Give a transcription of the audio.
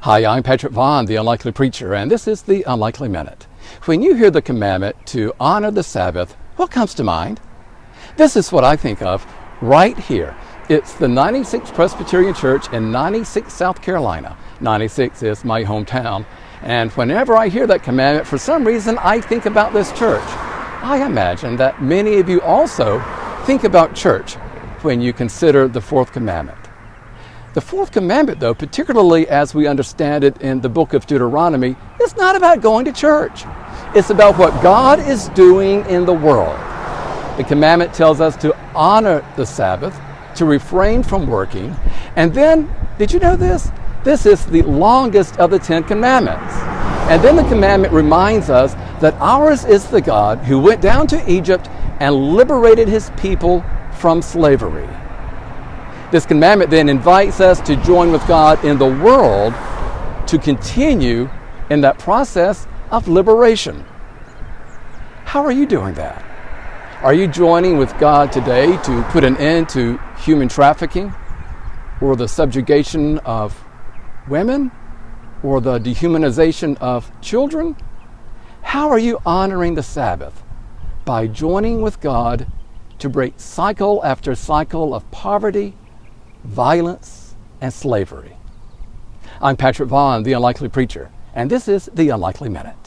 Hi, I'm Patrick Vaughn, the Unlikely Preacher, and this is the Unlikely Minute. When you hear the commandment to honor the Sabbath, what comes to mind? This is what I think of right here. It's the 96th Presbyterian Church in 96, South Carolina. 96 is my hometown, and whenever I hear that commandment, for some reason, I think about this church. I imagine that many of you also think about church when you consider the fourth commandment. The fourth commandment, though, particularly as we understand it in the book of Deuteronomy, is not about going to church. It's about what God is doing in the world. The commandment tells us to honor the Sabbath, to refrain from working. And then, did you know this? This is the longest of the 10 commandments. And then the commandment reminds us that ours is the God who went down to Egypt and liberated his people from slavery. This commandment then invites us to join with God in the world to continue in that process of liberation. How are you doing that? Are you joining with God today to put an end to human trafficking, or the subjugation of women, or the dehumanization of children? How are you honoring the Sabbath? By joining with God to break cycle after cycle of poverty, violence, and slavery. I'm Patrick Vaughn, the Unlikely Preacher, and this is the Unlikely Minute.